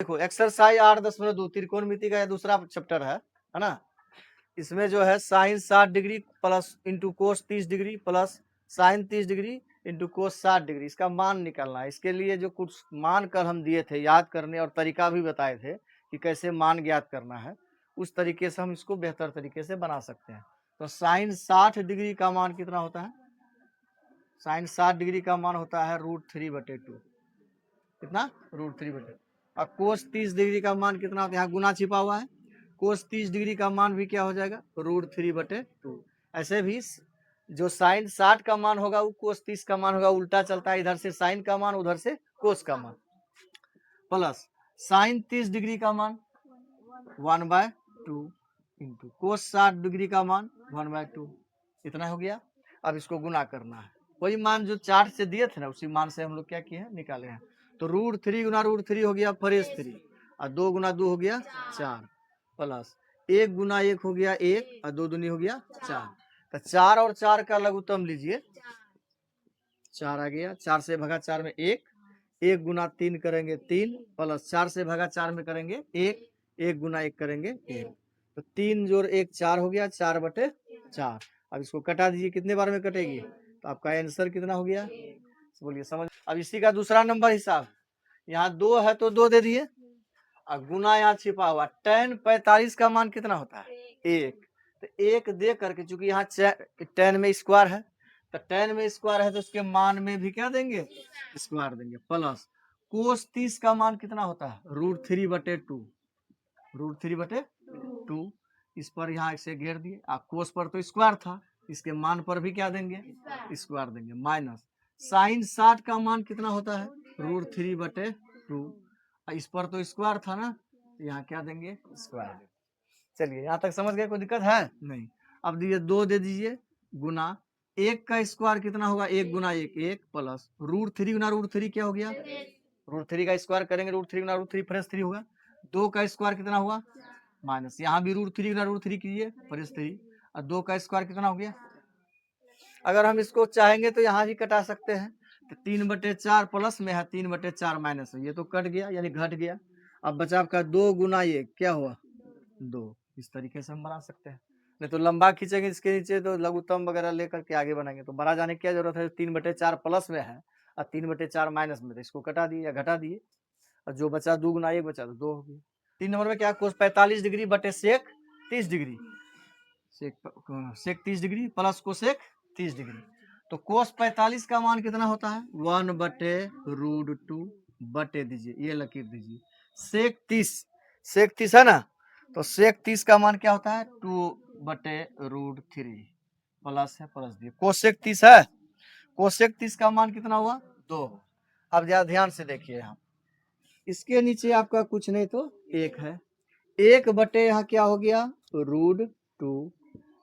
देखो एक्सरसाइज 8.2 त्रिकोणमिति का दूसरा चैप्टर है ना। इसमें जो है sine 60 degree plus into cos 30 degree plus sine 30 degree into cos 60 degree, इसका मान निकालना है। इसके लिए जो कुछ मान कल हम दिए थे याद करने और तरीका भी बताए थे कि कैसे मान ज्ञात करना है, उस तरीके से हम इसको बेहतर तरीके से बना सकते हैं। तो साइन 60 डिग्री का मान कितना होता है? साइन 60 डिग्री का मान होता है √3/2। कितना? √3/2। और कोस 30 डिग्री का मान कितना होता है? यहाँ गुना छिपा हुआ है। कोस 30 डिग्री का मान भी क्या हो जाएगा? √3/2। ऐसे भी जो साइन 60 का मान होगा वो कोस 30 का मान होगा, उल्टा चलता है, इधर से साइन का मान उधर से कोस का मान, प्लस साइन 30 डिग्री का मान 1/2 इंटू कोस 60 डिग्री का मान 1/2। इतना हो गया। अब इसको गुना करना है, वही मान जो चार्ट से दिए थे ना उसी मान से हम लोग क्या किए हैं, निकाले हैं। तो √3 गुना √3 हो गया √3 और 2 गुना 2 हो गया 4 प्लस 1 गुना 1 हो गया 1 और 2 दूनी हो गया 4। तो 4 और 4 का लघुत्तम लीजिए, 4 आ गया, 4 से भगा 4 में 1, 1 गुना 3 करेंगे 3 प्लस 4 से भगा 4 में करेंगे 1, 1 गुना 1 करेंगे 1। तो 3 जोड़ 1 4 हो गया, 4/4। अब इसको कटा दीजिए, कितने बार में कटेगी? तो आपका आंसर कितना हो गया? बोलिए समझ। अब इसी का दूसरा नंबर हिसाब, यहाँ 2 है तो 2 दे दिए और गुना यहाँ छिपा हुआ tan 45 का मान कितना होता है? 1। तो 1 दे करके, चूंकि यहाँ tan में स्क्वायर है तो tan में स्क्वायर है तो उसके मान में भी क्या देंगे? स्क्वायर देंगे। प्लस कोस 30 का मान कितना होता है? √3/2। √3/2 इस पर यहाँ से घेर दिए। कोस पर तो स्क्वायर था, इसके मान पर भी क्या देंगे? स्क्वायर देंगे। माइनस साइन 60 का मान कितना होता है? √3/2। इस पर तो स्क्वायर था ना, यहाँ क्या देंगे? स्क्वायर देंगे। चलिए यहाँ तक समझ गए, कोई दिक्कत है? नहीं। अब दीजिए 2 दे दीजिए गुना 1 का स्क्वायर कितना होगा? 1 गुना 1 1 प्लस √3 गुना √3 क्या हो गया? √3 का स्क्वायर करेंगे, √3 गुना √3 +3 होगा। 2 का स्क्वायर कितना हुआ? माइनस, यहाँ भी √3 गुना √3 कीजिए +3 और 2 का स्क्वायर कितना हो गया? अगर हम इसको चाहेंगे तो यहाँ भी कटा सकते हैं। तो 3/4 प्लस में है, 3/4 माइनस है, ये तो कट गया यानी घट गया। अब बचा आपका 2 गुना 1 क्या हुआ? 2। इस तरीके से हम बना सकते हैं। नहीं तो लंबा खींचेंगे इसके नीचे तो लघुत्तम वगैरह लेकर के आगे बनाएंगे तो बड़ा जाने की क्या जरूरत है? 3/4 प्लस में है और 3/4 माइनस में, तो इसको कटा दिए या घटा दिए और जो बचा 2 गुना 1 बचा तो 2 हो गया। 3 नंबर में क्या? कोस 45 डिग्री बटे सेक 30 डिग्री, सेक 30 डिग्री प्लस कोसेक 30 डिग्री। तो कोस 45 का मान कितना होता है? 1/√2 बटे दीजिए, ये लकीर दीजिए सेक 30 है ना, तो सेक 30 का मान क्या होता है? 2/√3 प्लस है, प्लस दिए। कोसेक 30 है, कोसेक 30 का मान कितना हुआ? 2। अब जरा ध्यान से देखिए, यहाँ इसके नीचे आपका कुछ नहीं तो 1 है, 1 बटे यहाँ क्या हो गया? √2।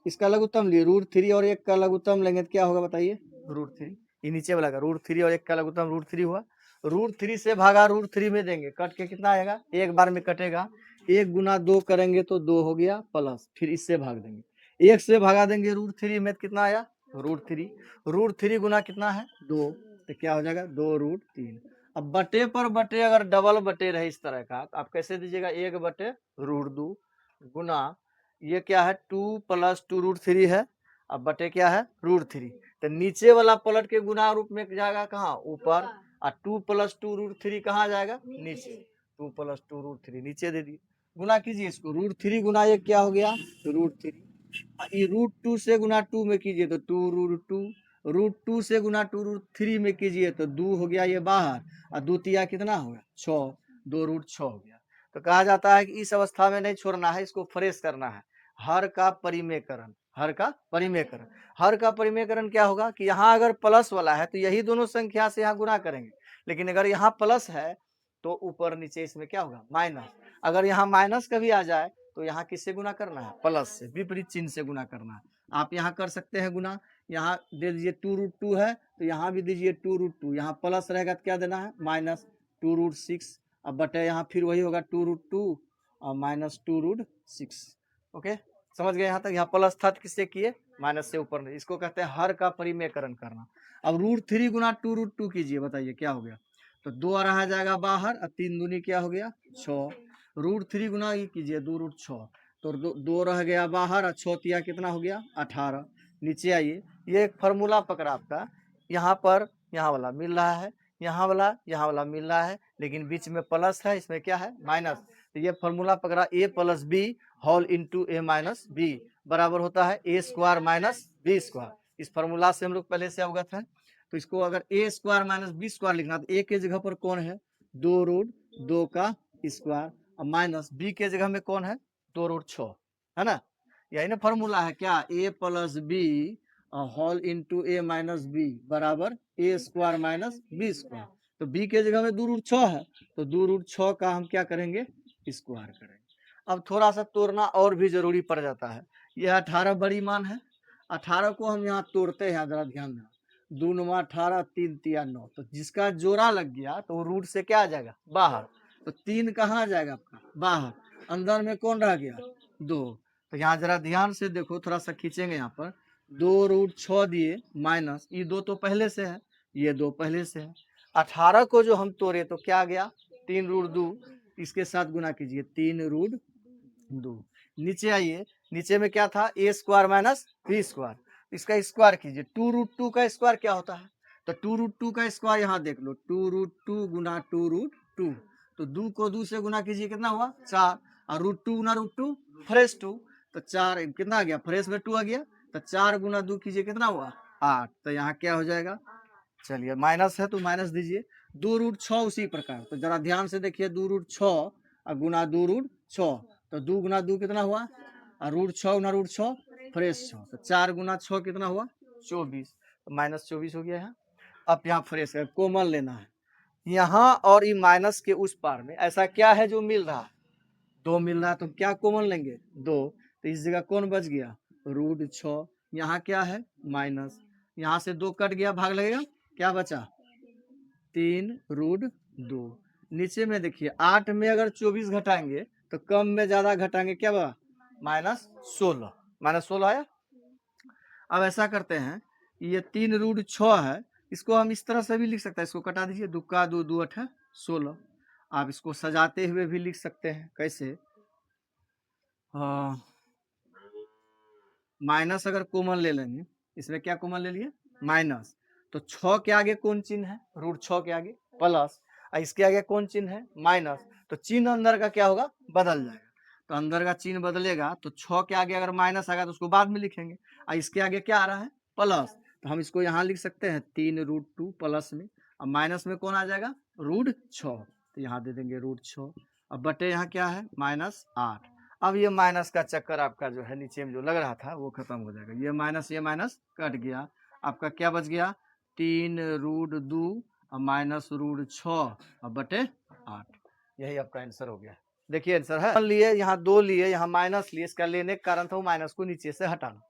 इसका लघुत्तम लिए √3 और 1 का लघुत्तम लेंगे तो क्या होगा बताइए? √3। ये नीचे वाला का √3 और 1 का लघुत्तम √3 हुआ। √3 से भागा √3 में देंगे, कट के कितना आएगा? एक बार में कटेगा। 1 गुना 2 करेंगे तो 2 हो गया प्लस, फिर इससे भाग देंगे। 1 से भागा देंगे √3 में, कितना आया? √3। √3 गुना कितना है? 2, तो क्या हो जाएगा? 2√3। अब बटे पर बटे अगर डबल बटे रहे इस तरह का तो आप कैसे दीजिएगा? 1/√2 गुना ये क्या है? 2 + 2√3 है, अब बटे क्या है? √3। तो नीचे वाला पलट के गुना रूप में जाएगा कहाँ? ऊपर। और 2 + 2√3 कहाँ जाएगा? नीचे। 2 + 2√3 नीचे दे दिए। गुना कीजिए इसको, √3 गुना 1 क्या हो गया? √3। ये √2 से गुना 2 में कीजिए तो 2√2, √2 से गुना 2√3 में कीजिए तो 2 हो गया ये बाहर और 2 तिया कितना होगा? 6, 2√6 हो गया। तो कहा जाता है कि इस अवस्था में नहीं छोड़ना है, इसको फ्रेश करना है। हर का परिमेयकरण, हर का परिमेयकरण। हर का परिमेयकरण क्या होगा कि यहाँ अगर प्लस वाला है तो यही दोनों संख्या से यहाँ गुना करेंगे, लेकिन अगर यहाँ प्लस है तो ऊपर नीचे इसमें क्या होगा? माइनस। अगर यहाँ माइनस कभी आ जाए तो यहाँ किससे गुना करना है? प्लस से, विपरीत चिन्ह से गुना करना है। आप यहाँ कर सकते हैं गुना, यहाँ दे दीजिए 2√2 है तो यहाँ भी दीजिए 2√2, यहाँ प्लस रहेगा तो क्या देना है? माइनस 2√6। अब बटे यहाँ फिर वही होगा 2√2 और माइनस 2√6। ओके, समझ गए यहाँ तक? यहाँ प्लस था तो किससे किए? माइनस से ऊपर। इसको कहते हैं हर का परिमेयकरण करना। अब √3 गुना 2√2 कीजिए, बताइए क्या हो गया? तो 2 आ रहा जाएगा बाहर और 3 दूनी क्या हो गया 6। √3 गुना ये कीजिए 2√6, तो 2 रह गया बाहर और 6 तिया कितना हो गया 18। नीचे आइए, ये एक फार्मूला पकड़ा आपका, यहाँ पर यहाँ वाला मिल रहा है, यहाँ वाला मिल रहा है, लेकिन बीच में प्लस है, इसमें क्या है माइनस। तो ये फार्मूला पकड़ा a + b whole into a - b बराबर होता है a² - b²। इस फार्मूला से हम लोग पहले से अवगत है। तो इसको अगर a² - b² लिखना, तो a के जगह पर कौन है 2√2 का स्क्वायर और माइनस b के जगह में कौन है 2√6, है ना। यही ना फार्मूला है क्या, a + b whole into a - b बराबर a² - b²। तो b के जगह में 2√6 है, तो 2√6 का हम क्या करेंगे स्क्वायर करेंगे। अब थोड़ा सा तोड़ना और भी जरूरी पड़ जाता है। यह 18 बड़ी मान है, 18 को हम यहाँ तोड़ते हैं, जरा ध्यान देना। 2 × 9 = 18, 3 × 3 = 9, तो जिसका जोड़ा लग गया तो वो रूट से क्या आ जाएगा बाहर। तो 3 कहाँ आ जाएगा आपका बाहर, अंदर में कौन रह गया 2। तो यहाँ जरा ध्यान से देखो, थोड़ा सा खींचेंगे यहाँ पर, 2√6 दिए माइनस ये 2 तो पहले से है, ये 2 पहले से है। 18 को जो हम तोड़े तो क्या आ गया 3√2, इसके साथ गुना कीजिए 3√2। नीचे आइए, नीचे में क्या था a² - b², इसका स्क्वायर कीजिए। 2√2 का स्क्वायर क्या होता है, तो 2√2 का स्क्वायर यहाँ देख लो, 2√2 गुना 2√2, तो 2 को 2 से गुना कीजिए कितना हुआ 4, और √2 गुना √2 फ्रेश 2, तो 4 कितना आ गया फ्रेश में 2 आ गया, तो 4 गुना 2 कीजिए कितना हुआ 8। तो यहाँ क्या हो जाएगा, चलिए माइनस है तो माइनस दीजिए। 2√6 उसी प्रकार, तो जरा ध्यान से देखिए, 2√6 और गुना 2√6, तो 2 गुना 2 कितना हुआ, और √6 गुना √6 फ्रेश 6, तो 4 गुना 6 कितना हुआ 24, तो -24 हो गया है। अब यहाँ फ्रेश है, कॉमन लेना है यहाँ और ये माइनस के उस पार में ऐसा क्या है जो मिल रहा है 2 मिल रहा है, तो क्या कॉमन लेंगे 2, तो इस जगह कौन बच गया √6, यहाँ क्या है माइनस, यहाँ से 2 कट गया भाग लगेगा, क्या बचा 3√2। नीचे में देखिए 8 में अगर 24 घटाएंगे तो कम में ज्यादा घटाएंगे क्या बा -16, -16 आया। अब ऐसा करते हैं, ये 3√6 है, इसको हम इस तरह से भी लिख सकते हैं, इसको कटा दीजिए, 2 का 2 2 8 16। आप इसको सजाते हुए भी लिख सकते हैं, कैसे माइनस अगर कॉमन ले लेंगे, इसमें क्या कॉमन ले लिए माइनस, तो 6 के आगे कौन चिन्ह है √6 के आगे प्लस, और इसके आगे कौन चिन्ह है माइनस, तो चिन्ह अंदर का क्या होगा बदल जाएगा। तो अंदर का चिन्ह बदलेगा, तो 6 के आगे अगर माइनस आएगा तो उसको बाद में लिखेंगे, और इसके आगे क्या आ रहा है प्लस, तो हम इसको यहाँ लिख सकते हैं 3√2 प्लस में, और माइनस में कौन आ जाएगा √6, तो यहाँ दे देंगे √6, अब बटे यहाँ क्या है -8। अब ये माइनस का चक्कर आपका जो है नीचे में जो लग रहा था वो खत्म हो जाएगा, ये माइनस कट गया, आपका क्या बच गया 3√2 और -√6 और बटे 8, यही आपका आंसर हो गया। देखिए आंसर है लिए, यहाँ 2 लिए, यहाँ माइनस लिए, इसका लेने का कारण था वो माइनस को नीचे से हटाना।